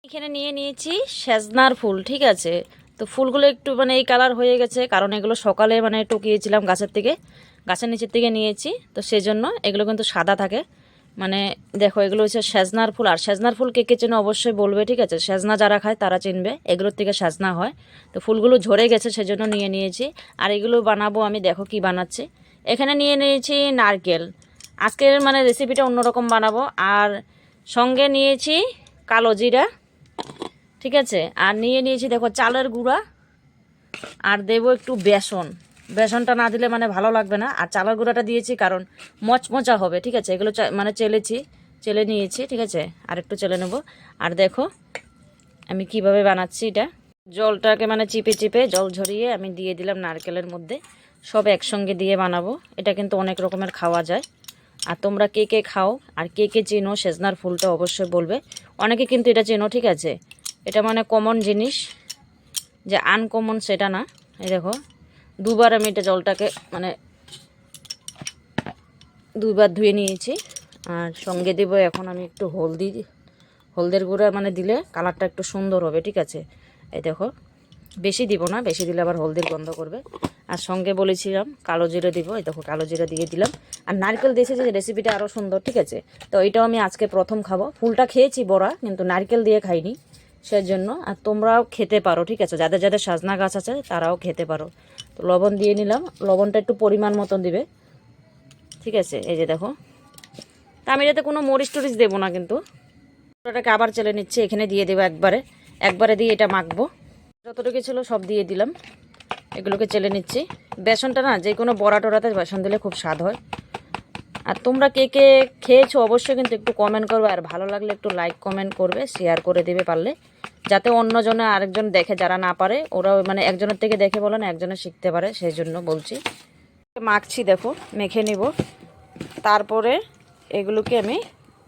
এখানে নিয়ে নিয়েছি সেজনার ফুল, ঠিক আছে। তো ফুলগুলো একটু মানে এই কালার হয়ে গেছে, কারণ এগুলো সকালে মানে টুকিয়েছিলাম গাছের থেকে, গাছের নিচের থেকে নিয়েছি, তো সেই জন্য এগুলো কিন্তু সাদা থাকে। মানে দেখো, এগুলো হচ্ছে সেজনার ফুল। আর সেজনার ফুল কে কে চেনে অবশ্যই বলবে, ঠিক আছে। সেজনা যারা খায় তারা চিনবে, এগুলোর থেকে সেজনা হয়। তো ফুলগুলো ঝরে গেছে, সেজন্য নিয়ে নিয়েছি। আর এগুলো বানাবো আমি, দেখো কি বানাচ্ছি। এখানে নিয়ে নিয়েছি নারকেল। আজকের মানে রেসিপিটা অন্যরকম বানাবো। আর সঙ্গে নিয়েছি কালো জিরা, ঠিক আছে। আর নিয়ে নিয়েছি দেখো চালের গুঁড়া। আর দেবো একটু বেসন। বেসনটা না দিলে মানে ভালো লাগবে না। আর চালের গুঁড়াটা দিয়েছি কারণ মচমচা হবে, ঠিক আছে। এগুলো মানে চেলে নিয়েছি, ঠিক আছে। আর একটু চেলে নেব। আর দেখো আমি কিভাবে বানাচ্ছি এটা। জলটাকে মানে চিপে চিপে জল ঝরিয়ে আমি দিয়ে দিলাম নারকেলের মধ্যে। সব একসঙ্গে দিয়ে বানাবো। এটা কিন্তু অনেক রকমের খাওয়া যায়। আর তোমরা কে কে খাও আর কে কে চেনো সেজনার ফুলটা অবশ্যই বলবে। অনেকে কিন্তু এটা চেনো, ঠিক আছে। এটা মানে কমন জিনিস, যে আনকমন সেটা না। এই দেখো, দুবার আমি এটা জলটাকে মানে দুবার ধুয়ে নিয়েছি। আর সঙ্গে দেবো এখন আমি একটু হলদের গুঁড়া, মানে দিলে কালারটা একটু সুন্দর হবে, ঠিক আছে। এই দেখো, বেশি দিব না, বেশি দিলে আবার হলদির গন্ধ করবে। আর সঙ্গে বলেছিলাম কালো জিরা দিব, এই দেখো কালো জিরা দিয়ে দিলাম। আর নারকেল দিয়েছে যে রেসিপিটা আরও সুন্দর, ঠিক আছে। তো এটাও আমি আজকে প্রথম খাবো। ফুলটা খেয়েছি বড়া, কিন্তু নারকেল দিয়ে খাইনি, সেজন্য। আর তোমরাও খেতে পারো, ঠিক আছে। যাদের যাদের সাজনা গাছ আছে তারাও খেতে পারো। তো লবণ দিয়ে নিলাম, লবণটা একটু পরিমাণ মতন দিবে, ঠিক আছে। এই যে দেখো, তা আমি এটাতে কোনো মরিচ টরিচ দেবো না, কিন্তু ওটাকে আবার চেলে নিচ্ছি। এখানে দিয়ে দেবো একবারে, একবারে দিয়ে এটা মাখবো। যতটুকু ছিল সব দিয়ে দিলাম, এগুলোকে চেলে নিচ্ছি। বেসনটা না যে কোনো বড়া টড়াতে বেসন দিলে খুব স্বাদ হয়। আর তোমরা কে কে খেয়েছো অবশ্যই কিন্তু একটু কমেন্ট করবে। আর ভালো লাগলে একটু লাইক কমেন্ট করবে, শেয়ার করে দেবে পারলে, যাতে অন্যজনে আরেকজন দেখে, যারা না পারে ওরাও মানে একজনের থেকে দেখে বলে না, একজনে শিখতে পারে, সেই জন্য বলছি। মাখছি, দেখো মেখে নিব। তারপরে এগুলোকে আমি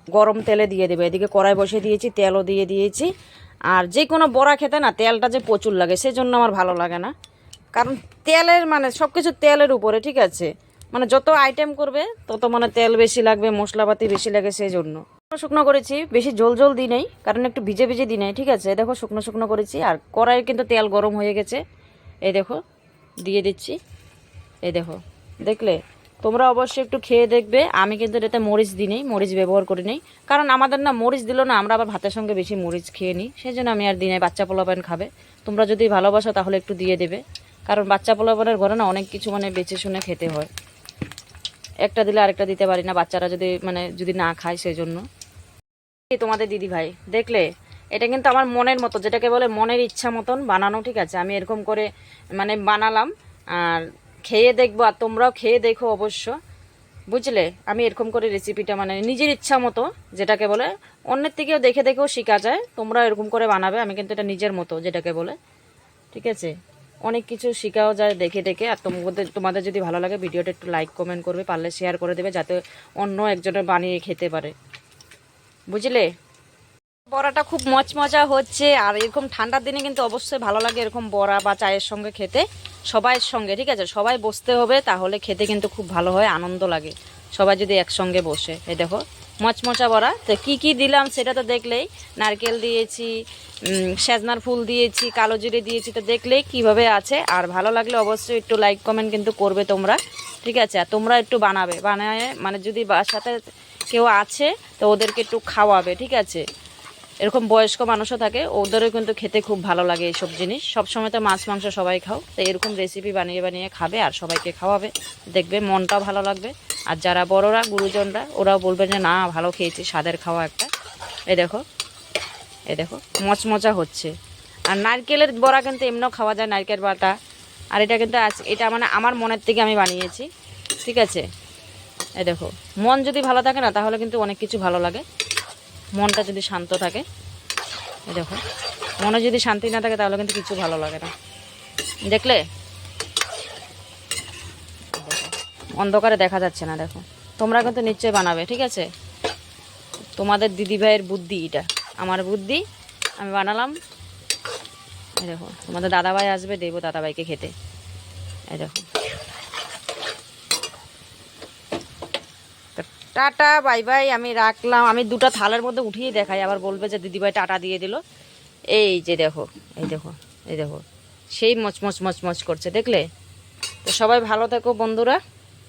গরম তেলে দিয়ে দেবো। এদিকে কড়াই বসিয়ে দিয়েছি, তেলও দিয়ে দিয়েছি। আর যে কোনো বড়া খেতে না তেলটা যে প্রচুর লাগে, সেজন্য আমার ভালো লাগে না। কারণ তেলের মানে সব কিছু তেলের উপরে, ঠিক আছে। মানে যত আইটেম করবে তত মানে তেল বেশি লাগবে, মশলাপাতি বেশি লাগে, সেই জন্য শুকনো করেছি। বেশি ঝোল ঝোল দিই নাই, কারণ একটু ভিজে ভিজে দিই নাই, ঠিক আছে। দেখো শুকনো শুকনো করেছি। আর কড়াইয়ে কিন্তু তেল গরম হয়ে গেছে, এই দেখো দিয়ে দিচ্ছি। এই দেখো, দেখলে। তোমরা অবশ্যই একটু খেয়ে দেখবে। আমি কিন্তু এটাতে মরিচ দিই নেই, মরিচ ব্যবহার করি নেই, কারণ আমাদের না মরিচ দিল না, আমরা আবার ভাতের সঙ্গে বেশি মরিচ খেয়ে নিই, সেই জন্য আমি আর দিই নাই। বাচ্চা পোলাপান খাবে, তোমরা যদি ভালোবাসো তাহলে একটু দিয়ে দেবে। কারণ বাচ্চা পোলাপানের ঘরে না অনেক কিছু মানে বেছে শুনে খেতে হয়, একটা দিলে আরেকটা দিতে পারি না, বাচ্চারা যদি মানে যদি না খায়, সেই জন্য। তোমাদের দিদি ভাই দেখলে, এটা কিন্তু আমার মনের মতো, যেটাকে বলে মনের ইচ্ছা মতন বানানো, ঠিক আছে। আমি এরকম করে মানে বানালাম। আর খেয়ে দেখবো, আর তোমরাও খেয়ে দেখো অবশ্য, বুঝলে। আমি এরকম করে রেসিপিটা মানে নিজের ইচ্ছা মতো, যেটাকে বলে অন্যের থেকেও দেখে দেখেও শেখা যায়, তোমরা এরকম করে বানাবে। আমি কিন্তু এটা নিজের মতো, যেটাকে বলে, ঠিক আছে। অনেক কিছু শেখাও যায় দেখে দেখে। আর তোমাদের যদি ভালো লাগে ভিডিওটা একটু লাইক কমেন্ট করবে, পারলে শেয়ার করে দেবে, যাতে অন্য একজনের বানিয়ে খেতে পারে, বুঝলে। বড়াটা খুব মচমচা হচ্ছে। আর এরকম ঠান্ডার দিনে কিন্তু অবশ্যই ভালো লাগে এরকম বড়া বা চায়ের সঙ্গে খেতে, সবাইয়ের সঙ্গে, ঠিক আছে। সবাই বসতে হবে, তাহলে খেতে কিন্তু খুব ভালো হয়, আনন্দ লাগে সবাই যদি একসঙ্গে বসে। এই দেখো মচমচা বড়া। তো কী কী দিলাম সেটা তো দেখলেই। নারকেল দিয়েছি, সেজনার ফুল দিয়েছি, কালো জিরে দিয়েছি, তো দেখলেই কীভাবে আছে। আর ভালো লাগলে অবশ্যই একটু লাইক কমেন্ট কিন্তু করবে তোমরা, ঠিক আছে। আর তোমরা একটু বানাবে, বানায় মানে যদি বাসাতে কেউ আছে তো ওদেরকে একটু খাওয়াবে, ঠিক আছে। এরকম বয়স্ক মানুষও থাকে, ওদেরও কিন্তু খেতে খুব ভালো লাগে এইসব জিনিস। সবসময় তো মাছ মাংস সবাই খাও, তো এরকম রেসিপি বানিয়ে বানিয়ে খাবে আর সবাইকে খাওয়াবে, দেখবে মনটাও ভালো লাগবে। আর যারা বড়রা গুরুজনরা ওরাও বলবে যে না ভালো খেয়েছি, স্বাদের খাওয়া একটা। এই দেখো, এই দেখো মচমচা হচ্ছে। আর নারকেলের বড়া কিন্তু এমনিও খাওয়া যায়, নারকেল বাটা। আর এটা কিন্তু এটা মানে আমার মনের থেকে আমি বানিয়েছি, ঠিক আছে। এই দেখো, মন যদি ভালো থাকে না তাহলে কিন্তু অনেক কিছু ভালো লাগে, মনটা যদি শান্ত থাকে। এই দেখো, মনে যদি শান্তি না থাকে তাহলে কিন্তু কিছু ভালো লাগে না, দেখলে। অন্ধকারে দেখা যাচ্ছে না, দেখো। তোমরা কিন্তু নিশ্চয়ই বানাবে, ঠিক আছে। তোমাদের দিদিভাইয়ের বুদ্ধি এটা, আমার বুদ্ধি, আমি বানালাম। এই দেখো, তোমাদের দাদাভাই আসবে, দেবো দাদাভাইকে খেতে। এই দেখো, টাটা বাই বাই, আমি রাখলাম। আমি দুটো থালের মধ্যে উঠিয়ে দেখাই, আবার বলবে যে দিদিভাই টাটা দিয়ে দিল। এই যে দেখো, এই দেখো, এই দেখো, সেই মচমচ মচমচ করছে, দেখলে? তো সবাই ভালো থেকো বন্ধুরা।